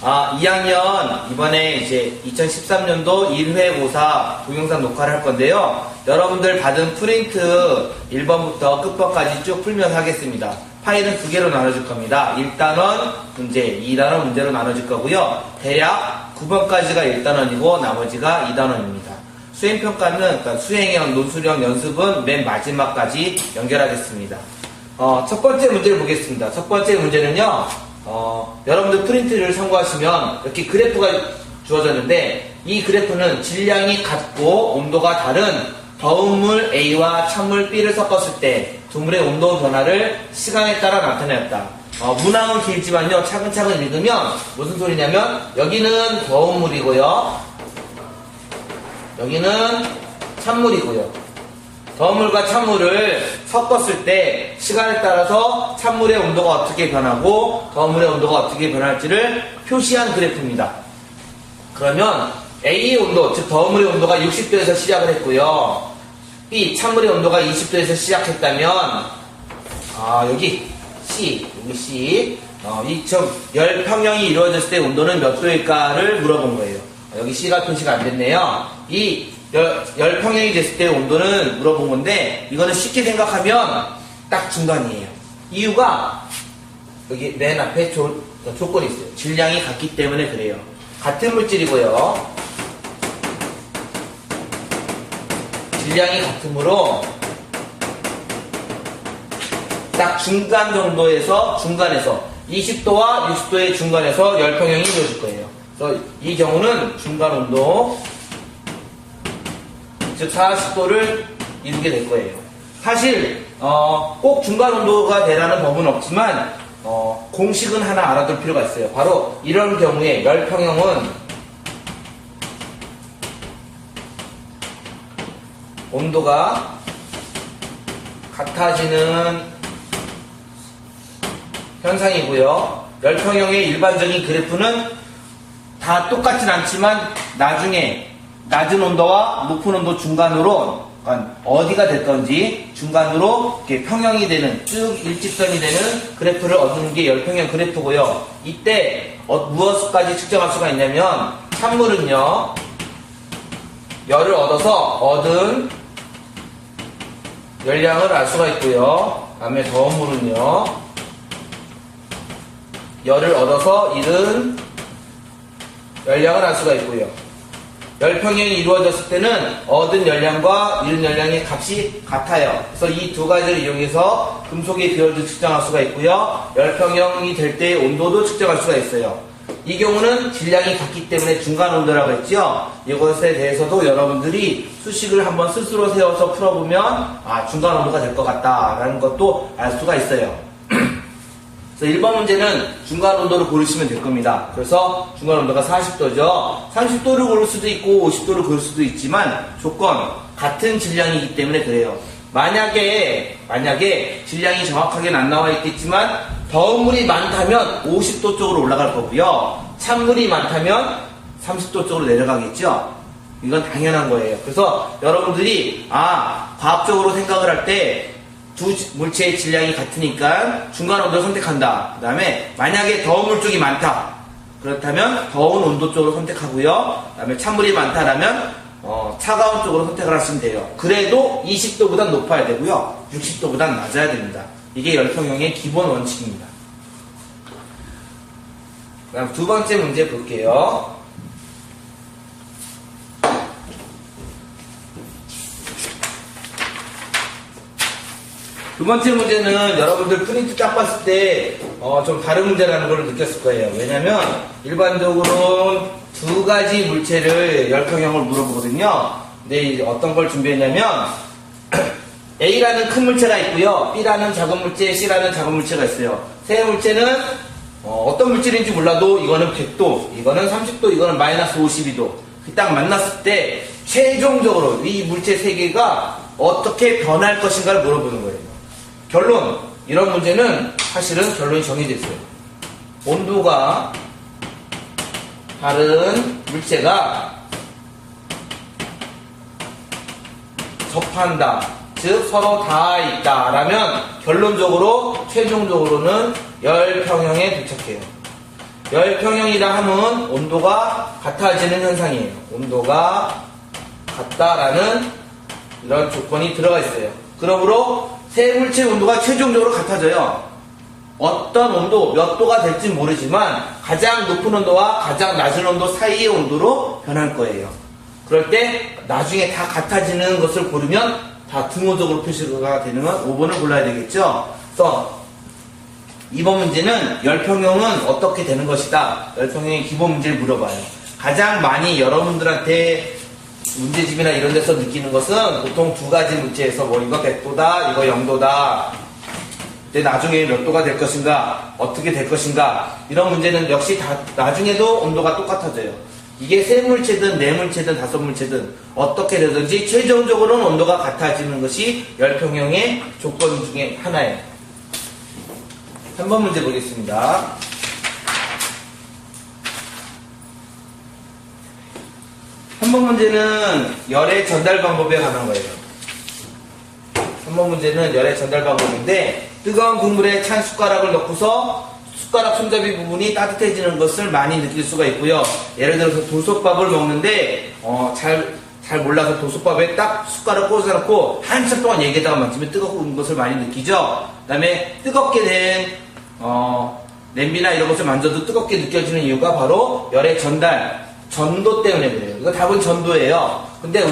2학년 이번에 이제 2013년도 1회 고사 동영상 녹화를 할 건데요. 여러분들 받은 프린트 1번부터 끝번까지 쭉 풀면서 하겠습니다. 파일은 두 개로 나눠줄 겁니다. 1단원 문제, 2단원 문제로 나눠질 거고요. 대략 9번까지가 1단원이고 나머지가 2단원입니다. 수행평가는, 그러니까 수행형, 논술형 연습은 맨 마지막까지 연결하겠습니다. 첫 번째 문제를 보겠습니다. 첫 번째 문제는요, 여러분들 프린트를 참고하시면 이렇게 그래프가 주어졌는데, 이 그래프는 질량이 같고 온도가 다른 더운 물 A와 찬물 B를 섞었을 때 두 물의 온도 변화를 시간에 따라 나타내었다. 문항은 길지만요, 차근차근 읽으면 무슨 소리냐면, 여기는 더운 물이고요, 여기는 찬물이고요. 더운 물과 찬물을 섞었을 때 시간에 따라서 찬물의 온도가 어떻게 변하고 더운 물의 온도가 어떻게 변할지를 표시한 그래프입니다. 그러면 A의 온도, 즉 더운 물의 온도가 60도에서 시작을 했고요. B, 찬물의 온도가 20도에서 시작했다면 여기 C, 이 열 평형이 이루어졌을 때 온도는 몇 도일까를 물어본 거예요. 여기 C가 표시가 안 됐네요. 이 열 평형이 됐을 때 온도는 물어본 건데, 이거는 쉽게 생각하면 딱 중간이에요. 이유가 여기 맨 앞에 조건이 있어요. 질량이 같기 때문에 그래요. 같은 물질이고요, 질량이 같으므로 딱 중간에서 20도와 60도의 중간에서 열평형이 이루어질 거예요. 그래서 이 경우는 중간 온도, 즉 40도를 이루게 될 거예요. 사실 꼭 중간 온도가 되라는 법은 없지만 공식은 하나 알아둘 필요가 있어요. 바로 이런 경우에 열평형은 온도가 같아지는 현상이고요. 열평형의 일반적인 그래프는 다 똑같진 않지만 나중에 낮은 온도와 높은 온도 중간으로, 그러니까 어디가 됐던지 중간으로 이렇게 평형이 되는, 쭉 일직선이 되는 그래프를 얻는 게 열평형 그래프고요. 이때 무엇까지 측정할 수가 있냐면, 찬물은요, 열을 얻어서 얻은 열량을 알 수가 있고요. 그 다음에 더운 물은요, 열을 얻어서 잃은 열량을 알 수가 있고요. 열평형이 이루어졌을 때는 얻은 열량과 잃은 열량의 값이 같아요. 그래서 이 두 가지를 이용해서 금속의 비율도 측정할 수가 있고요, 열평형이 될 때의 온도도 측정할 수가 있어요. 이 경우는 질량이 같기 때문에 중간 온도라고 했죠. 이것에 대해서도 여러분들이 수식을 한번 스스로 세워서 풀어보면 중간 온도가 될 것 같다라는 것도 알 수가 있어요. 그래서 1번 문제는 중간 온도를 고르시면 될 겁니다. 그래서 중간 온도가 40도죠. 30도를 고를 수도 있고 50도를 고를 수도 있지만 조건, 같은 질량이기 때문에 그래요. 만약에 질량이 정확하게는 안 나와 있겠지만 더운 물이 많다면 50도 쪽으로 올라갈 거고요, 찬물이 많다면 30도 쪽으로 내려가겠죠. 이건 당연한 거예요. 그래서 여러분들이 과학적으로 생각을 할 때 두 물체의 질량이 같으니까 중간 온도를 선택한다. 그 다음에 만약에 더운 물 쪽이 많다, 그렇다면 더운 온도 쪽으로 선택하고요, 그 다음에 찬물이 많다라면 차가운 쪽으로 선택을 하시면 돼요. 그래도 20도보다 높아야 되고요, 60도보다 낮아야 됩니다. 이게 열평형의 기본 원칙입니다. 그다음 두 번째 문제 볼게요. 두 번째 문제는 여러분들 프린트 딱 봤을 때 좀 다른 문제라는 걸 느꼈을 거예요. 왜냐면 일반적으로 두 가지 물체를 열평형을 물어보거든요. 근데 어떤 걸 준비했냐면 A라는 큰 물체가 있고요, B라는 작은 물체, C라는 작은 물체가 있어요. 세 물체는 어떤 물질인지 몰라도 이거는 100도, 이거는 30도, 이거는 마이너스 52도. 딱 만났을 때 최종적으로 이 물체 세 개가 어떻게 변할 것인가를 물어보는 거예요. 결론, 이런 문제는 사실은 결론이 정해져 있어요. 온도가 다른 물체가 접한다, 즉 서로 닿아 있다라면 결론적으로 최종적으로는 열평형에 도착해요. 열평형이라 함은 온도가 같아지는 현상이에요. 온도가 같다라는 이런 조건이 들어가 있어요. 그러므로 세 물체의 온도가 최종적으로 같아져요. 어떤 온도, 몇 도가 될지 모르지만 가장 높은 온도와 가장 낮은 온도 사이의 온도로 변할 거예요. 그럴 때 나중에 다 같아지는 것을 고르면 다 등호적으로 표시가 되는 건 5번을 골라야 되겠죠. 그래서 이번 문제는 열평형은 어떻게 되는 것이다. 열평형의 기본 문제를 물어봐요. 가장 많이 여러분들한테 문제집이나 이런 데서 느끼는 것은 보통 두 가지 문제에서 뭐 이거 100도다, 이거 0도다. 근데 나중에 몇 도가 될 것인가, 어떻게 될 것인가, 이런 문제는 역시 다 나중에도 온도가 똑같아져요. 이게 세 물체든 네 물체든 다섯 물체든 어떻게 되든지 최종적으로는 온도가 같아지는 것이 열평형의 조건 중에 하나예요. 3번 문제 보겠습니다. 3번 문제는 열의 전달 방법에 관한 거예요. 3번 문제는 열의 전달 방법인데 뜨거운 국물에 찬 숟가락을 넣고서 숟가락 손잡이 부분이 따뜻해지는 것을 많이 느낄 수가 있고요. 예를 들어서 도솥밥을 먹는데 잘 몰라서 도솥밥에 딱 숟가락 꽂아놓고 한참 동안 얘기하다가 만지면 뜨거운 것을 많이 느끼죠. 그 다음에 뜨겁게 된 냄비나 이런 것을 만져도 뜨겁게 느껴지는 이유가 바로 열의 전도 때문에 그래요. 이거 답은 전도예요. 근데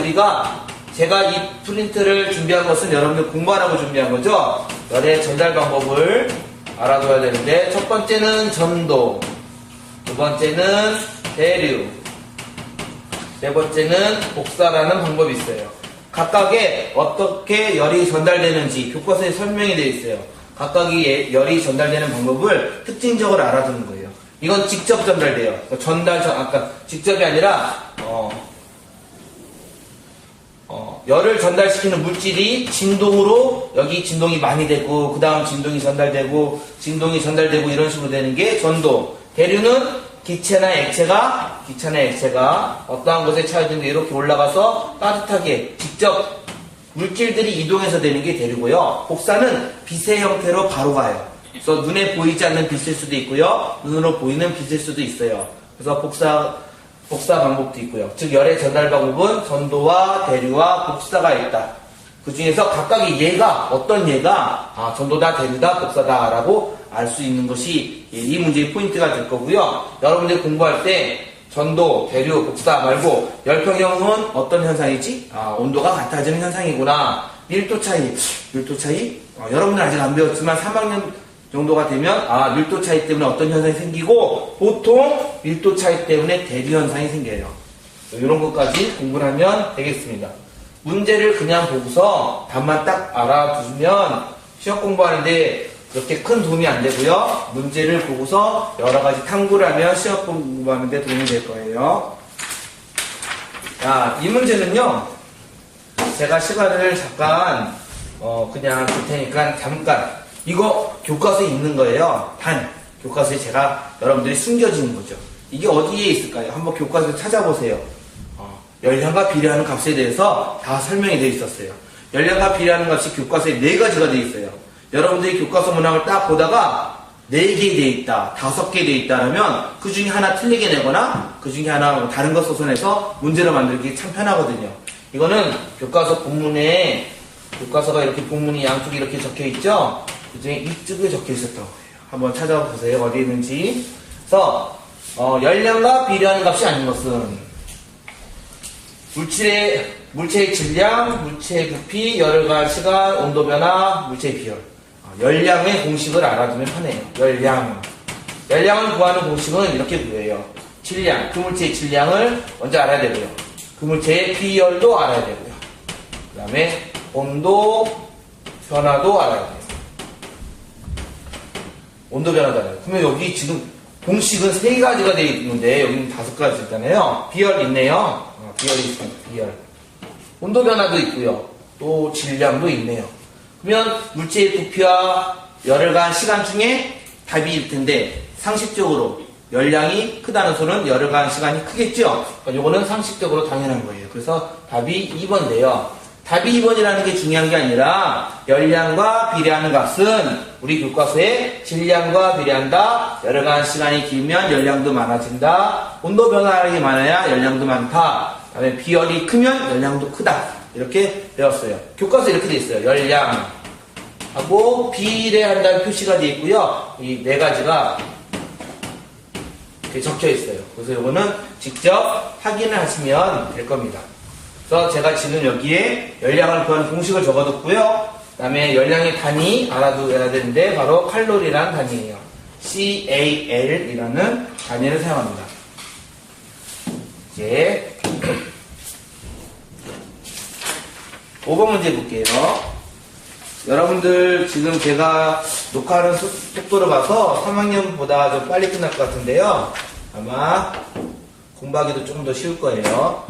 제가 이 프린트를 준비한 것은 여러분들 공부하라고 준비한 거죠. 열의 전달 방법을 알아둬야 되는데 첫 번째는 전도, 두 번째는 대류, 세 번째는 복사라는 방법이 있어요. 각각에 어떻게 열이 전달되는지 교과서에 설명이 되어 있어요. 각각의 열이 전달되는 방법을 특징적으로 알아두는 거예요. 이건 직접 전달돼요. 아까 직접이 아니라 열을 전달시키는 물질이 진동으로 여기 진동이 많이 되고 그 다음 진동이 전달되고 이런 식으로 되는 게 전도. 대류는 기체나 액체가 어떠한 곳에 차여진데 이렇게 올라가서 따뜻하게 직접 물질들이 이동해서 되는 게 대류고요. 복사는 빛의 형태로 바로 가요. 그래서 눈에 보이지 않는 빛일 수도 있고요. 눈으로 보이는 빛일 수도 있어요. 그래서 복사 방법도 있고요. 즉 열의 전달 방법은 전도와 대류와 복사가 있다. 그 중에서 각각의 어떤 얘가 전도다, 대류다, 복사다 라고 알 수 있는 것이 이 문제의 포인트가 될 거고요. 여러분들이 공부할 때 전도, 대류, 복사 말고 열평형은 어떤 현상이지? 온도가 같아지는 현상이구나. 밀도 차이. 여러분들 아직 안 배웠지만 3학년 정도가 되면 밀도 차이 때문에 어떤 현상이 생기고 보통 밀도 차이 때문에 대류 현상이 생겨요. 이런 것까지 공부를 하면 되겠습니다. 문제를 그냥 보고서 답만 딱 알아두면 시험 공부하는데 그렇게 큰 도움이 안 되고요. 문제를 보고서 여러 가지 탐구를 하면 시험 공부하는데 도움이 될 거예요. 이 문제는요. 제가 시간을 잠깐 그냥 줄 테니까 잠깐 이거 교과서에 있는 거예요. 교과서에 제가 여러분들이 숨겨지는 거죠. 이게 어디에 있을까요? 한번 교과서에 찾아보세요. 열량과 비례하는 값에 대해서 다 설명이 되어 있었어요. 열량과 비례하는 값이 교과서에 4가지가 되어 있어요. 여러분들이 교과서 문항을 딱 보다가 4개 되어 있다, 5개 되어 있다라면 그 중에 하나 틀리게 내거나 그 중에 하나 다른 것 써서 문제를 만들기 참 편하거든요. 이거는 교과서 본문에 교과서가 이렇게 본문이 양쪽에 이렇게 적혀 있죠. 그 중에 이쪽에 적혀 있었던 거예요. 한번 찾아보세요. 어디에 있는지. 그래서 열량과 비례하는 값이 아닌 것은 물체의 질량, 물체의 부피, 열을 가할 시간, 온도 변화, 물체의 비열. 열량의 공식을 알아두면 편해요. 열량을 구하는 공식은 이렇게 구해요. 질량, 그 물체의 질량을 먼저 알아야 되고요. 그 물체의 비열도 알아야 되고요. 그 다음에 온도 변화도 알아야 돼요. 온도 변화도 알아요. 그러면 여기 지금 공식은 3가지가 되어 있는데 여기는 5가지 있잖아요. 비열 있네요. 비열이 있습니다. 비열. 온도 변화도 있고요. 또 질량도 있네요. 그러면 물체의 부피와 열을 가한 시간 중에 답이 텐데 상식적으로 열량이 크다는 소는 열을 가한 시간이 크겠죠. 이거는 상식적으로 당연한 거예요. 그래서 답이 2번인데요. 답이 2번이라는 게 중요한 게 아니라 열량과 비례하는 값은 우리 교과서에 질량과 비례한다. 여러간 시간이 길면 열량도 많아진다. 온도 변화량이 많아야 열량도 많다. 그다음에 비열이 크면 열량도 크다. 이렇게 배웠어요. 교과서에 이렇게 돼 있어요. 열량하고 비례한다는 표시가 돼 있고요. 이 네 가지가 이렇게 적혀 있어요. 그래서 이거는 직접 확인을 하시면 될 겁니다. 그래서 제가 지금 여기에 열량을 구하는 공식을 적어뒀고요. 그 다음에 열량의 단위 알아둬야 되는데 바로 칼로리라는 단위예요. CAL이라는 단위를 사용합니다. 이제 5번 문제 볼게요. 여러분들 지금 제가 녹화하는 속도로 봐서 3학년보다 좀 빨리 끝날 것 같은데요. 아마 공부하기도 좀 더 쉬울 거예요.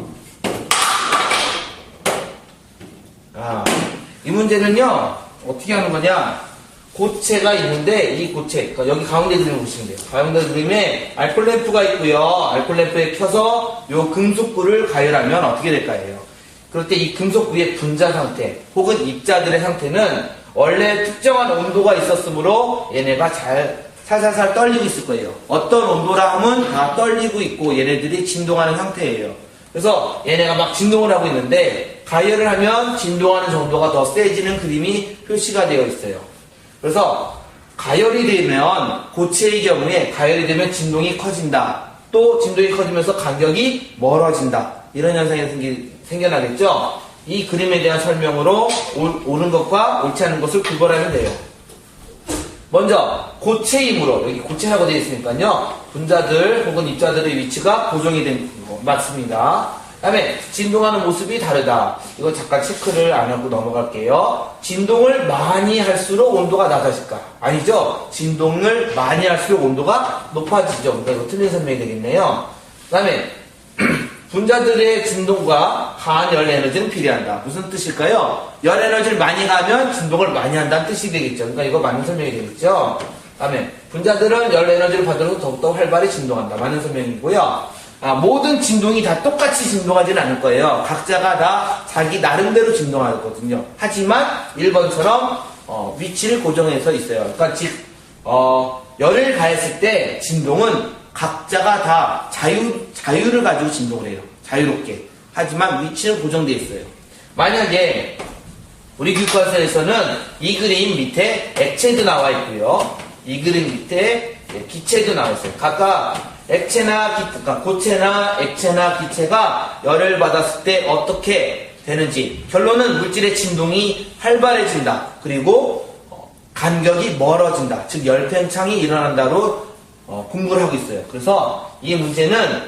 이 문제는요, 어떻게 하는 거냐. 고체가 있는데, 이 고체, 그러니까 여기 가운데 그림을 보시면 돼요. 가운데 그림에 알콜램프가 있고요. 알콜램프에 켜서 요 금속구를 가열하면 어떻게 될까요? 그럴 때 이 금속구의 분자 상태, 혹은 입자들의 상태는 원래 특정한 온도가 있었으므로 얘네가 살살살 떨리고 있을 거예요. 어떤 온도라 하면 다 떨리고 있고 얘네들이 진동하는 상태예요. 그래서 얘네가 막 진동을 하고 있는데 가열을 하면 진동하는 정도가 더 세지는 그림이 표시가 되어 있어요. 그래서 가열이 되면 고체의 경우에 가열이 되면 진동이 커진다. 또 진동이 커지면서 간격이 멀어진다. 이런 현상이 생겨나겠죠? 이 그림에 대한 설명으로 옳은 것과 옳지 않은 것을 구별하면 돼요. 먼저 고체이므로 여기 고체라고 되어 있으니까요. 분자들 혹은 입자들의 위치가 고정이 된 거 맞습니다. 그 다음에 진동하는 모습이 다르다. 이거 잠깐 체크를 안 하고 넘어갈게요. 진동을 많이 할수록 온도가 낮아질까? 아니죠. 진동을 많이 할수록 온도가 높아지죠. 그러니까 이거 틀린 설명이 되겠네요. 그 다음에 분자들의 진동과 가한 열 에너지는 비례한다. 무슨 뜻일까요? 열 에너지를 많이 가면 진동을 많이 한다는 뜻이 되겠죠. 그러니까 이거 맞는 설명이 되겠죠. 그 다음에 분자들은 열 에너지를 받으면서 더욱더 활발히 진동한다. 맞는 설명이고요. 모든 진동이 다 똑같이 진동하지는 않을 거예요. 각자가 다 자기 나름대로 진동하거든요. 하지만 1번처럼 위치를 고정해서 있어요. 그러니까 즉 열을 가했을 때 진동은 각자가 다 자유를 가지고 진동을 해요. 자유롭게. 하지만 위치는 고정되어 있어요. 만약에 우리 교과서에서는 이 그림 밑에 액체도 나와 있고요. 이 그림 밑에 기체도 나와 있어요. 각각 그러니까 고체나 액체나 기체가 열을 받았을 때 어떻게 되는지, 결론은 물질의 진동이 활발해진다. 그리고 간격이 멀어진다. 즉 열팽창이 일어난다로 공부를 하고 있어요. 그래서 이 문제는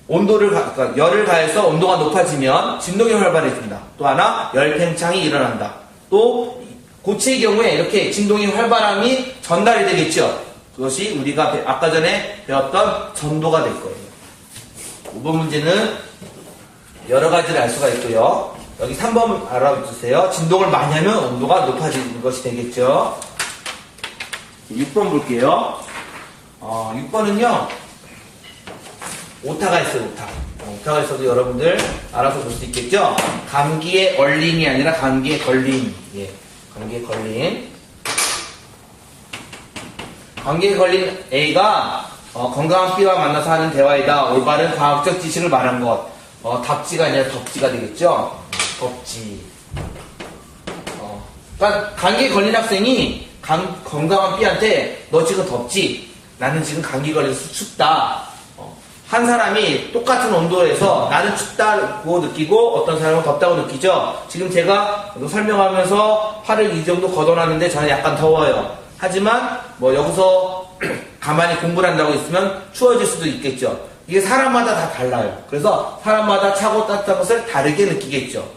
그러니까 열을 가해서 온도가 높아지면 진동이 활발해진다. 또 하나 열팽창이 일어난다. 또 고체의 경우에 이렇게 진동이 활발함이 전달이 되겠죠. 그것이 우리가 아까 전에 배웠던 전도가 될 거예요. 5번 문제는 여러 가지를 알 수가 있고요. 여기 3번 알아주세요. 진동을 많이 하면 온도가 높아지는 것이 되겠죠. 6번 볼게요. 6번은요. 오타가 있어요. 오타가 있어도 여러분들 알아서 볼 수 있겠죠. 감기에 얼림이 아니라 감기에 걸림. 예, 감기에 걸림. 감기에 걸린 A가 건강한 B와 만나서 하는 대화이다. 올바른 과학적 지식을 말한 것. 답지가 아니라 덥지가 되겠죠. 덥지. 그러니까 감기에 걸린 학생이 건강한 B한테 너 지금 덥지? 나는 지금 감기 걸려서 춥다. 한 사람이 똑같은 온도에서 나는 춥다고 느끼고 어떤 사람은 덥다고 느끼죠. 지금 제가 설명하면서 팔을 이 정도 걷어놨는데 저는 약간 더워요. 하지만 여기서 가만히 공부를 한다고 있으면 추워질 수도 있겠죠. 이게 사람마다 다 달라요. 그래서 사람마다 차고 따뜻한 것을 다르게 느끼겠죠.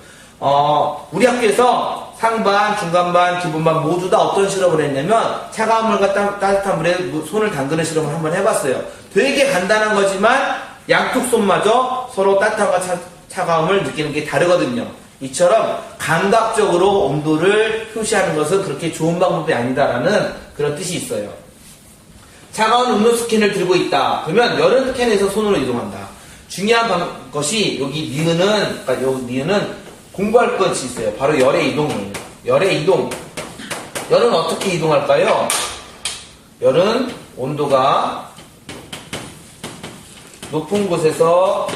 우리 학교에서 상반, 중간반, 기본반 모두 다 어떤 실험을 했냐면 차가운 물과 따뜻한 물에 손을 담그는 실험을 한번 해봤어요. 되게 간단한 거지만 양쪽 손마저 서로 따뜻함과 차가움을 느끼는 게 다르거든요. 이처럼 감각적으로 온도를 표시하는 것은 그렇게 좋은 방법이 아니다라는 그런 뜻이 있어요. 차가운 음료수 캔을 들고 있다. 그러면 여름 캔에서 손으로 이동한다. 중요한 것이 여기 니은은, 그러니까 여기 니은은 공부할 것이 있어요. 바로 열의 이동이에요. 열의 이동. 열은 어떻게 이동할까요? 열은 온도가 높은 곳에서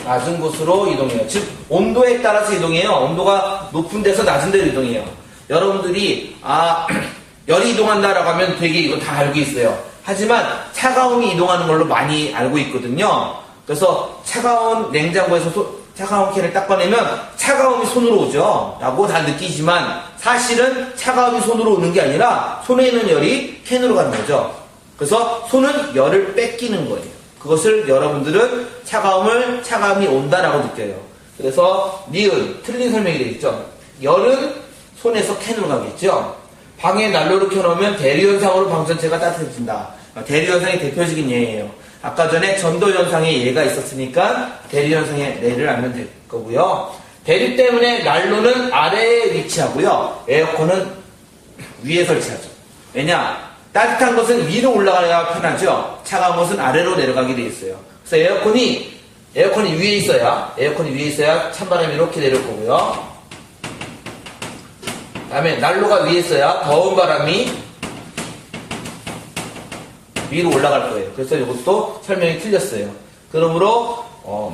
낮은 곳으로 이동해요. 즉 온도에 따라서 이동해요. 온도가 높은 데서 낮은 데로 이동해요. 여러분들이 열이 이동한다라고 하면 되게 이거 다 알고 있어요. 하지만 차가움이 이동하는 걸로 많이 알고 있거든요. 그래서 차가운 냉장고에서 차가운 캔을 딱 꺼내면 차가움이 손으로 오죠 라고 다 느끼지만 사실은 차가움이 손으로 오는 게 아니라 손에 있는 열이 캔으로 가는 거죠. 그래서 손은 열을 뺏기는 거예요. 그것을 여러분들은 차가움이 온다라고 느껴요. 그래서 니은 틀린 설명이 되겠죠. 열은 손에서 캔으로 가겠죠. 방에 난로를 켜놓으면 대류현상으로 방 전체가 따뜻해진다. 대류현상의 대표적인 예예요. 아까 전에 전도현상의 예가 있었으니까 대류현상의 예를 알면 될 거고요. 대류 때문에 난로는 아래에 위치하고요. 에어컨은 위에 설치하죠. 왜냐? 따뜻한 것은 위로 올라가야 편하죠. 차가운 것은 아래로 내려가게 돼 있어요. 그래서 에어컨이 위에 있어야 찬바람이 이렇게 내려올 거고요. 다음에 난로가 위에 있어야 더운 바람이 위로 올라갈 거예요. 그래서 이것도 설명이 틀렸어요. 그러므로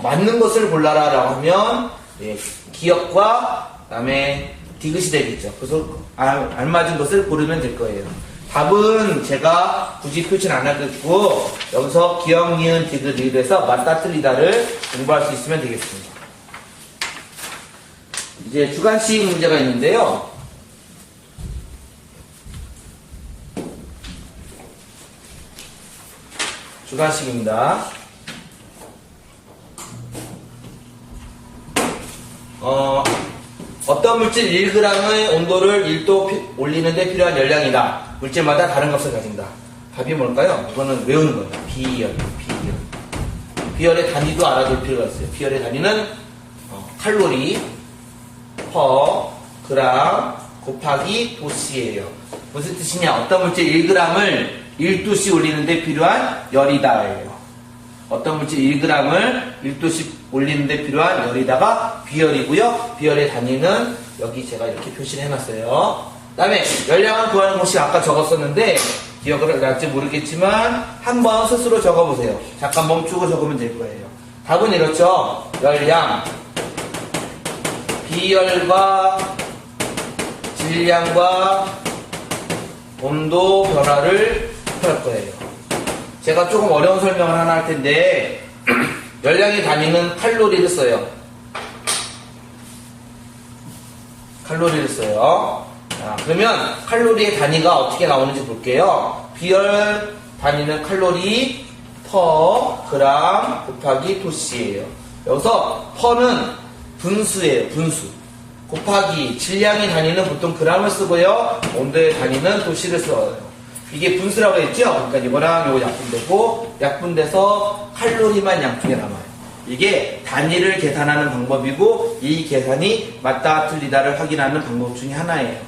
맞는 것을 골라라 라고 하면 기역과 그다음에 디귿이 되겠죠. 그래서 알맞은 것을 고르면 될 거예요. 답은 제가 굳이 표시는 안 하겠고 여기서 기역, 니은, 디귿, 리을에서 맞다 틀리다를 공부할 수 있으면 되겠습니다. 이제 주관식 문제가 있는데요. 주관식입니다. 어떤 물질 1g의 온도를 1도 올리는데 필요한 열량이다. 물질마다 다른 값을 가진다. 답이 뭘까요? 이거는 외우는 거예요. 비열. 비열의 단위도 알아둘 필요가 있어요. 비열의 단위는 칼로리 퍼 그램 곱하기 도씨예요. 무슨 뜻이냐? 어떤 물질 1g을 1도씨 올리는데 필요한 열이다예요. 어떤 물질 1g을 1도씩 올리는데 필요한 열이다가 비열이고요. 비열의 단위는 여기 제가 이렇게 표시를 해놨어요. 그 다음에 열량을 구하는 것이 아까 적었었는데 기억을 할지 모르겠지만 한번 스스로 적어보세요. 잠깐 멈추고 적으면 될 거예요. 답은 이렇죠. 열량, 비열과 질량과 온도 변화를 할 거예요. 제가 조금 어려운 설명을 하나 할 텐데 열량의 단위는 칼로리를 써요. 자, 그러면 칼로리의 단위가 어떻게 나오는지 볼게요. 비열 단위는 칼로리 퍼 그램 곱하기 도씨예요. 여기서 퍼는 분수예요. 분수. 곱하기 질량의 단위는 보통 그램을 쓰고요. 온도의 단위는 도씨를 써요. 이게 분수라고 했죠? 그러니까 이거랑 이거 약분되고 약분돼서 칼로리만 양쪽에 남아요. 이게 단위를 계산하는 방법이고 이 계산이 맞다 틀리다를 확인하는 방법 중에 하나예요.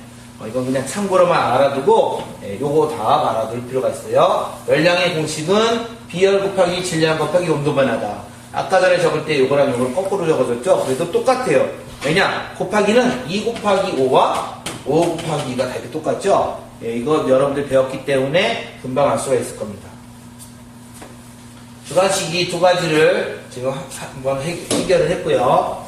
이건 그냥 참고로만 알아두고 요거 다 알아둘 필요가 있어요. 열량의 공식은 비열 곱하기 질량 곱하기 온도 변화다. 아까 전에 적을 때 요거랑 요걸 거꾸로 적어줬죠? 그래도 똑같아요. 왜냐? 곱하기는 2 곱하기 5와 5 곱하기 2가 답이 똑같죠? 이거 여러분들 배웠기 때문에 금방 알 수가 있을 겁니다. 주관식이 두 가지를 지금 한번 해결을 했고요.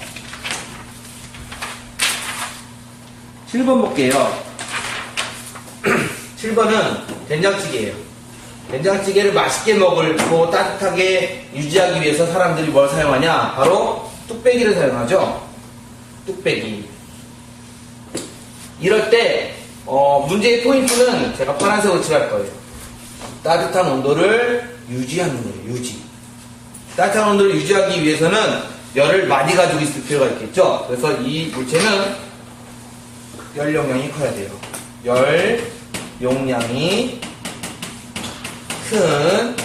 7번 볼게요. 7번은 된장찌개예요. 된장찌개를 맛있게 먹고 따뜻하게 유지하기 위해서 사람들이 뭘 사용하냐? 바로 뚝배기를 사용하죠. 뚝배기. 이럴 때 문제의 포인트는 제가 파란색으로 칠할 거예요. 따뜻한 온도를 유지하는 거예요. 유지. 따뜻한 온도를 유지하기 위해서는 열을 많이 가지고 있을 필요가 있겠죠. 그래서 이 물체는 열 용량이 커야 돼요. 열 용량이 큰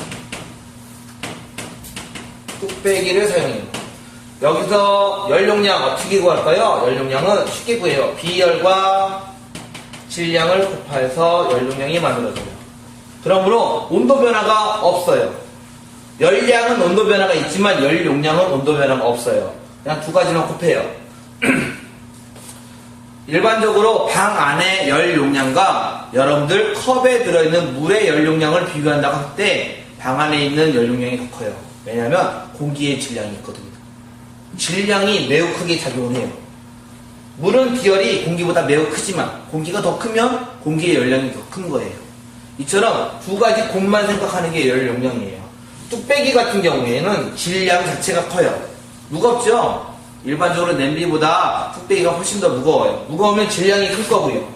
뚝배기를 사용해요. 여기서 열 용량 어떻게 구할까요? 열 용량은 쉽게 구해요. 비열과 질량을 곱해서 열 용량이 만들어져요. 그러므로 온도 변화가 없어요. 열량은 온도 변화가 있지만 열 용량은 온도 변화가 없어요. 그냥 두 가지만 곱해요. 일반적으로 방 안의 열 용량과 여러분들 컵에 들어있는 물의 열 용량을 비교한다고 할 때 방 안에 있는 열 용량이 더 커요. 왜냐하면 공기의 질량이 있거든요. 질량이 매우 크게 작용을 해요. 물은 비열이 공기보다 매우 크지만 공기가 더 크면 공기의 열량이 더 큰 거예요. 이처럼 두 가지 곱만 생각하는 게 열 용량이에요. 뚝배기 같은 경우에는 질량 자체가 커요. 무겁죠? 일반적으로 냄비보다 뚝배기가 훨씬 더 무거워요. 무거우면 질량이 클 거고요.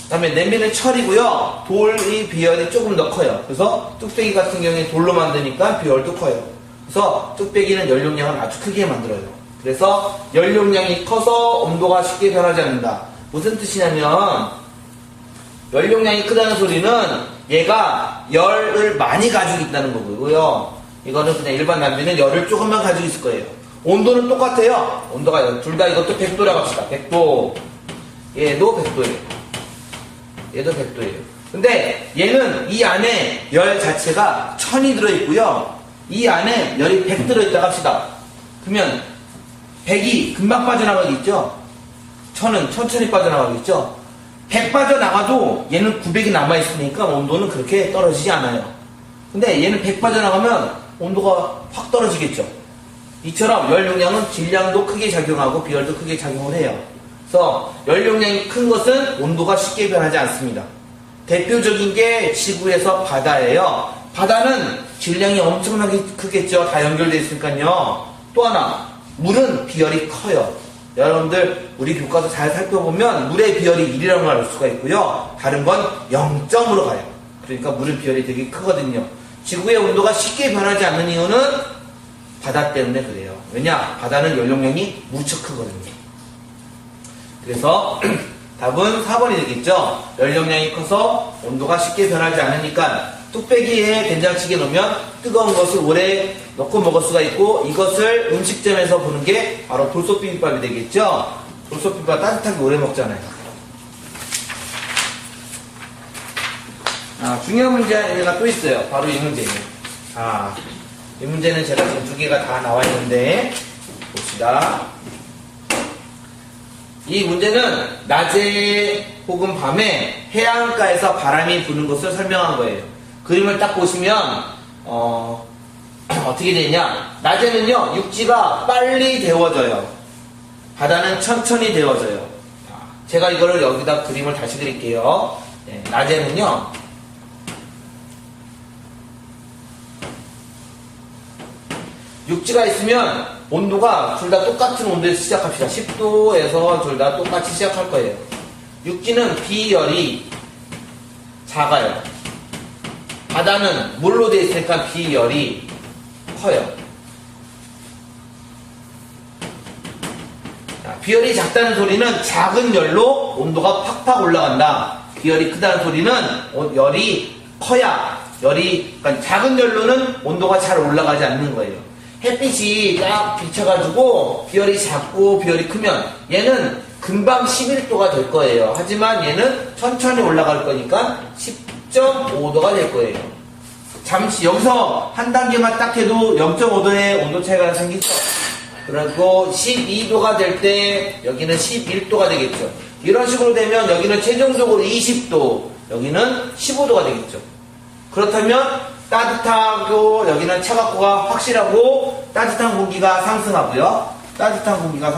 그 다음에 냄비는 철이고요. 돌의 비열이 조금 더 커요. 그래서 뚝배기 같은 경우에 돌로 만드니까 비열도 커요. 그래서 뚝배기는 열 용량을 아주 크게 만들어요. 그래서 열 용량이 커서 온도가 쉽게 변하지 않는다. 무슨 뜻이냐면 열 용량이 크다는 소리는 얘가 열을 많이 가지고 있다는 거고요. 이거는 그냥 일반 냄비는 열을 조금만 가지고 있을 거예요. 온도는 똑같아요. 온도가 둘 다 이것도 100도라고 합시다. 100도. 얘도 100도예요. 얘도 100도예요. 근데 얘는 이 안에 열 자체가 1000이 들어있고요. 이 안에 열이 100 들어있다고 합시다. 그러면 100이 금방 빠져나가겠죠? 1000은 천천히 빠져나가겠죠? 100 빠져나가도 얘는 900이 남아있으니까 온도는 그렇게 떨어지지 않아요. 근데 얘는 100 빠져나가면 온도가 확 떨어지겠죠? 이처럼 열 용량은 질량도 크게 작용하고 비열도 크게 작용을 해요. 그래서 열 용량이 큰 것은 온도가 쉽게 변하지 않습니다. 대표적인 게 지구에서 바다예요. 바다는 질량이 엄청나게 크겠죠. 다 연결되어 있으니까요. 또 하나, 물은 비열이 커요. 여러분들 우리 교과서 잘 살펴보면 물의 비열이 1이라고 알 수가 있고요. 다른 건 0점으로 가요. 그러니까 물의 비열이 되게 크거든요. 지구의 온도가 쉽게 변하지 않는 이유는 바다 때문에 그래요. 왜냐? 바다는 열 용량이 무척 크거든요. 그래서 답은 4번이 되겠죠. 열 용량이 커서 온도가 쉽게 변하지 않으니까 뚝배기에 된장찌개 넣으면 뜨거운 것을 오래 넣고 먹을 수가 있고, 이것을 음식점에서 보는 게 바로 돌솥 비빔밥이 되겠죠. 돌솥 비빔밥 따뜻하게 오래 먹잖아요. 중요한 문제가 또 있어요. 바로 이 문제예요. 이 문제는 제가 지금 두 개가 다 나와 있는데 봅시다. 이 문제는 낮에 혹은 밤에 해안가에서 바람이 부는 것을 설명한 거예요. 그림을 딱 보시면 어떻게 되냐? 낮에는요 육지가 빨리 데워져요. 바다는 천천히 데워져요. 제가 이거를 여기다 그림을 다시 그릴게요. 네, 낮에는요 육지가 있으면 온도가 둘 다 똑같은 온도에서 시작합시다. 10도에서 둘 다 똑같이 시작할 거예요. 육지는 비열이 작아요. 바다는 물로 되어 있으니까 비열이 커요. 비열이 작다는 소리는 작은 열로 온도가 팍팍 올라간다. 비열이 크다는 소리는 열이 커야 그러니까 작은 열로는 온도가 잘 올라가지 않는 거예요. 햇빛이 딱 비쳐가지고 비열이 작고 비열이 크면 얘는 금방 11도가 될 거예요. 하지만 얘는 천천히 올라갈 거니까 10.5도가 될 거예요. 잠시 여기서 한 단계만 딱 해도 0.5도의 온도 차이가 생기죠. 그리고 12도가 될 때 여기는 11도가 되겠죠. 이런 식으로 되면 여기는 최종적으로 20도, 여기는 15도가 되겠죠. 그렇다면 따뜻하고 여기는 차갑고가 확실하고 따뜻한 공기가 상승하고요. 따뜻한 공기가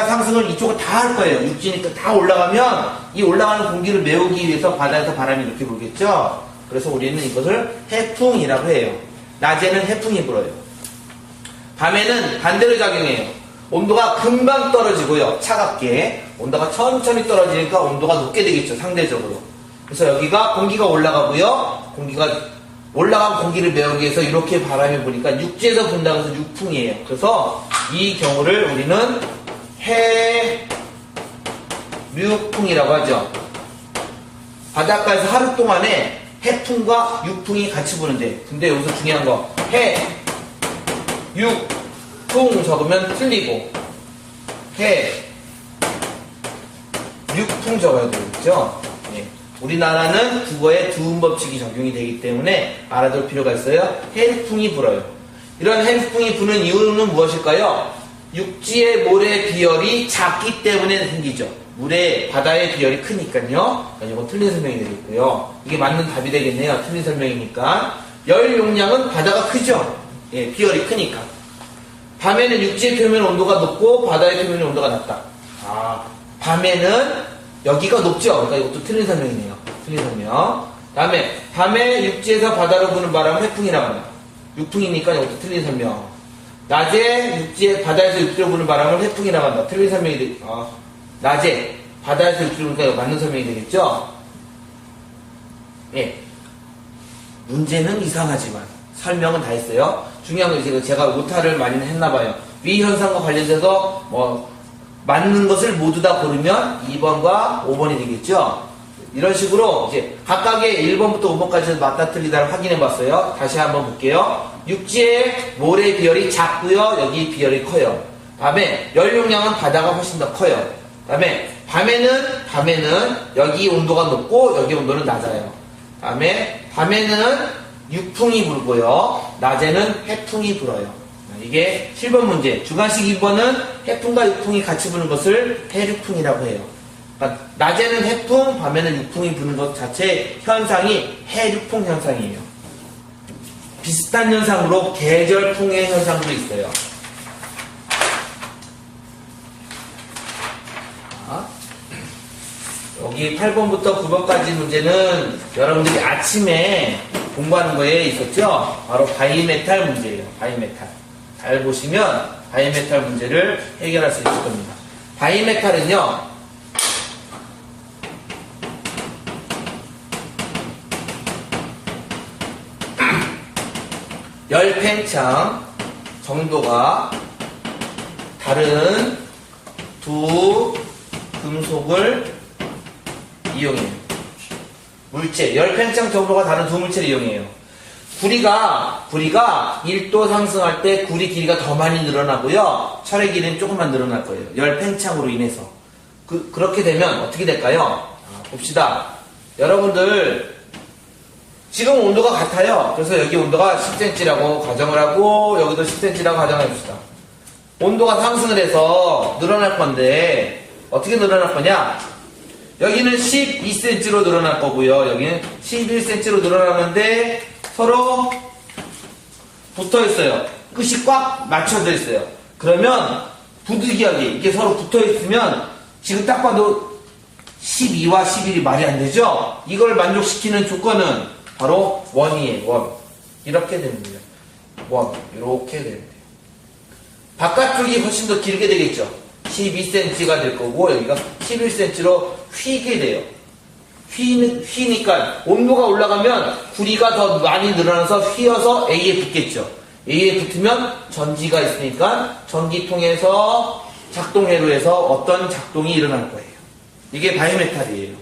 상승을 이쪽은 다 할 거예요. 육지니까 다 올라가면 이 올라가는 공기를 메우기 위해서 바다에서 바람이 이렇게 불겠죠. 그래서 우리는 이것을 해풍이라고 해요. 낮에는 해풍이 불어요. 밤에는 반대로 작용해요. 온도가 금방 떨어지고요. 차갑게 온도가 천천히 떨어지니까 온도가 높게 되겠죠. 상대적으로. 그래서 여기가 공기가 올라가고요. 공기가 올라간 공기를 메우기 위해서 이렇게 바람이 부니까 육지에서 분다고 해서 육풍이에요. 그래서 이 경우를 우리는 해류풍이라고 하죠. 바닷가에서 하루 동안에 해풍과 육풍이 같이 부는데, 근데 여기서 중요한 거 육풍 적으면 틀리고 육풍 적어야 되겠죠. 우리나라는 국어에 두음 법칙이 적용이 되기 때문에 알아둘 필요가 있어요. 해풍이 불어요. 이런 해풍이 부는 이유는 무엇일까요? 육지의 모래 비열이 작기 때문에 생기죠. 물에 바다의 비열이 크니까요. 이건 틀린 설명이 되겠고요. 이게 맞는 답이 되겠네요. 틀린 설명이니까. 열 용량은 바다가 크죠. 예, 비열이 크니까. 밤에는 육지의 표면 온도가 높고 바다의 표면 온도가 낮다. 밤에는 여기가 높죠. 그러니까 이것도 틀린 설명이네요. 틀린 설명. 다음에 밤에 육지에서 바다로 부는 바람은 해풍이라고 합니다. 육풍이니까 이것도 틀린 설명. 낮에 육지에 바다에서 육지로 부는 바람을 해풍이라고 한다. 틀린 설명이 낮에 바다에서 육지로 부니까 맞는 설명이 되겠죠? 예. 문제는 이상하지만 설명은 다 했어요. 중요한 건 이제 제가 오타를 많이 했나봐요. 위 현상과 관련돼서 맞는 것을 모두 다 고르면 2번과 5번이 되겠죠? 이런 식으로 이제 각각의 1번부터 5번까지 맞다 틀리다를 확인해 봤어요. 다시 한번 볼게요. 육지의 모래 비열이 작고요. 여기 비열이 커요. 다음에 열 용량은 바다가 훨씬 더 커요. 다음에 밤에는 여기 온도가 높고 여기 온도는 낮아요. 다음에 밤에는 육풍이 불고요. 낮에는 해풍이 불어요. 이게 7번 문제. 주관식 2번은 해풍과 육풍이 같이 부는 것을 해륙풍이라고 해요. 그러니까 낮에는 해풍, 밤에는 육풍이 부는 것 자체 현상이 해륙풍 현상이에요. 비슷한 현상으로 계절풍의 현상도 있어요. 여기 8번부터 9번까지 문제는 여러분들이 아침에 공부하는 거에 있었죠? 바로 바이메탈 문제예요. 바이메탈. 잘 보시면 바이메탈 문제를 해결할 수 있을 겁니다. 바이메탈은요, 열팽창 정도가 다른 두 금속을 이용해요. 물체, 열팽창 정도가 다른 두 물체를 이용해요. 구리가 1도 상승할 때 구리 길이가 더 많이 늘어나고요. 철의 길이는 조금만 늘어날 거예요. 열팽창으로 인해서. 그렇게 되면 어떻게 될까요? 봅시다. 여러분들 지금 온도가 같아요. 그래서 여기 온도가 10cm라고 가정을 하고 여기도 10cm라고 가정해 봅시다. 온도가 상승을 해서 늘어날 건데 어떻게 늘어날 거냐? 여기는 12cm로 늘어날 거고요. 여기는 11cm로 늘어나는데 서로 붙어 있어요. 끝이 꽉 맞춰져 있어요. 그러면 부득이하게 이게 서로 붙어 있으면 지금 딱 봐도 12와 11이 말이 안 되죠? 이걸 만족시키는 조건은 바로 원이에요. 원. 이렇게 됩니다. 원. 이렇게 됩니다. 바깥쪽이 훨씬 더 길게 되겠죠? 12cm가 될 거고 여기가 11cm로 휘게 돼요. 휘니까 온도가 올라가면 구리가 더 많이 늘어나서 휘어서 A에 붙겠죠. A에 붙으면 전지가 있으니까 전기통에서 작동회로 해서 어떤 작동이 일어날 거예요. 이게 바이메탈이에요.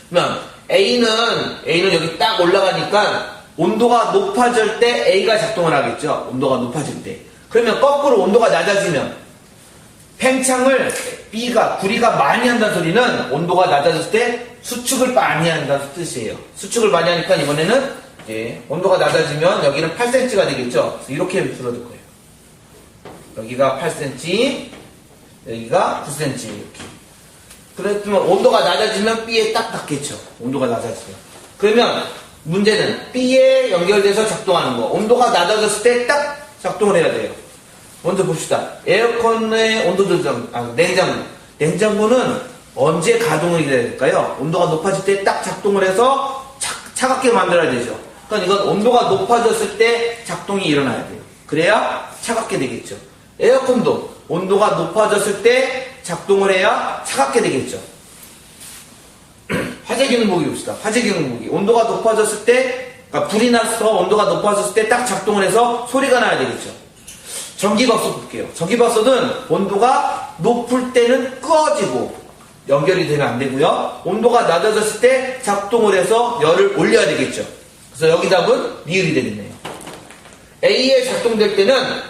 그러면 A는 여기 딱 올라가니까 온도가 높아질 때 A가 작동을 하겠죠. 온도가 높아질 때. 그러면 거꾸로 온도가 낮아지면 팽창을 B가 구리가 많이 한다는 소리는 온도가 낮아졌을 때 수축을 많이 한다는 뜻이에요. 수축을 많이 하니까 이번에는 이제 온도가 낮아지면 여기는 8cm가 되겠죠. 그래서 이렇게 줄어들 거예요. 여기가 8cm, 여기가 9cm 이렇게. 그렇지만 온도가 낮아지면 B에 딱 닿겠죠. 온도가 낮아지면. 그러면 문제는 B에 연결돼서 작동하는 거. 온도가 낮아졌을 때 딱 작동을 해야 돼요. 먼저 봅시다. 에어컨의 온도 조절, 냉장고. 냉장고는 언제 가동을 해야 될까요? 온도가 높아질 때 딱 작동을 해서 차갑게 만들어야 되죠. 그러니까 이건 온도가 높아졌을 때 작동이 일어나야 돼요. 그래야 차갑게 되겠죠. 에어컨도 온도가 높아졌을 때 작동을 해야 차갑게 되겠죠. 화재기능 보기 봅시다. 화재기능 보기. 온도가 높아졌을 때, 그러니까 불이 나서 온도가 높아졌을 때 딱 작동을 해서 소리가 나야 되겠죠. 전기밥솥 볼게요. 전기밥솥은 온도가 높을 때는 꺼지고 연결이 되면 안 되고요. 온도가 낮아졌을 때 작동을 해서 열을 올려야 되겠죠. 그래서 여기 답은 리을이 되겠네요. A에 작동될 때는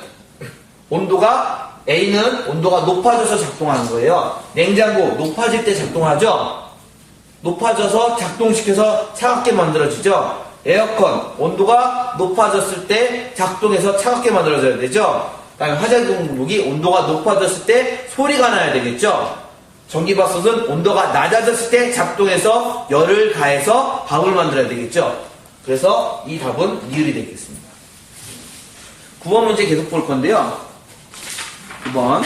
A는 온도가 높아져서 작동하는 거예요. 냉장고 높아질 때 작동하죠. 높아져서 작동시켜서 차갑게 만들어지죠. 에어컨 온도가 높아졌을 때 작동해서 차갑게 만들어져야 되죠. 그다음에 화재공급기 온도가 높아졌을 때 소리가 나야 되겠죠. 전기밥솥은 온도가 낮아졌을 때 작동해서 열을 가해서 밥을 만들어야 되겠죠. 그래서 이 답은 니을이 되겠습니다. 9번 문제 계속 볼 건데요. 9번.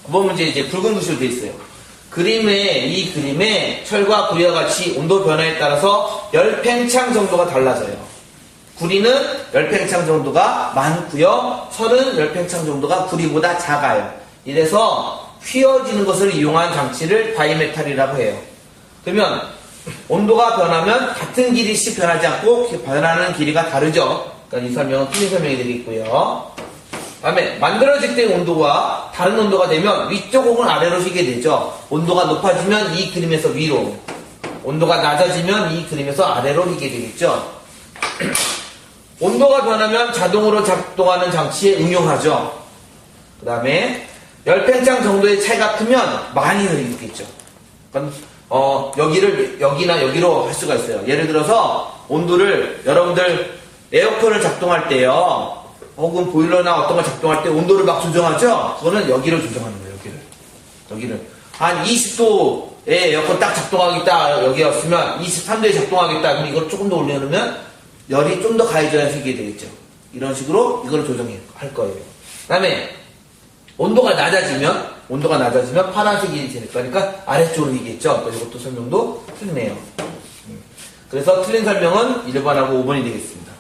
9번 문제 이제 붉은 글씨로 되어 있어요. 이 그림에 철과 구리와 같이 온도 변화에 따라서 열팽창 정도가 달라져요. 구리는 열팽창 정도가 많고요. 철은 열팽창 정도가 구리보다 작아요. 이래서 휘어지는 것을 이용한 장치를 다이메탈이라고 해요. 그러면 온도가 변하면 같은 길이씩 변하지 않고 변하는 길이가 다르죠. 그러니까 이 설명은 틀린 설명이 되겠고요. 다음에 만들어질 때 온도가 다른 온도가 되면 위쪽 혹은 아래로 휘게 되죠. 온도가 높아지면 이 그림에서 위로, 온도가 낮아지면 이 그림에서 아래로 휘게 되겠죠. 온도가 변하면 자동으로 작동하는 장치에 응용하죠. 그 다음에 열팽창 정도의 차이가 크면 많이 늘리겠죠. 그러니까 여기나 여기로 할 수가 있어요. 예를 들어서 온도를 여러분들 에어컨을 작동할 때요, 혹은 보일러나 어떤 걸 작동할 때 온도를 막 조정하죠? 그거는 여기를 조정하는 거예요, 여기를. 한 20도에 에어컨 딱 작동하겠다, 여기였으면 23도에 작동하겠다, 그럼 이걸 조금 더 올려놓으면 열이 좀 더 가해져야 되게 되겠죠. 이런 식으로 이걸 조정할 거예요. 그 다음에 온도가 낮아지면 파란색이 될 거니까 아래쪽으로 휘겠죠. 이것도 설명도 틀리네요. 그래서 틀린 설명은 1번하고 5번이 되겠습니다.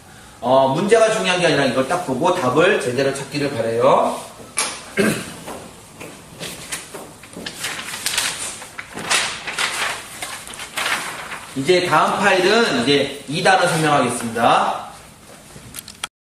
문제가 중요한 게 아니라 이걸 딱 보고 답을 제대로 찾기를 바라요. 이제 다음 파일은 이제 2단을 설명하겠습니다.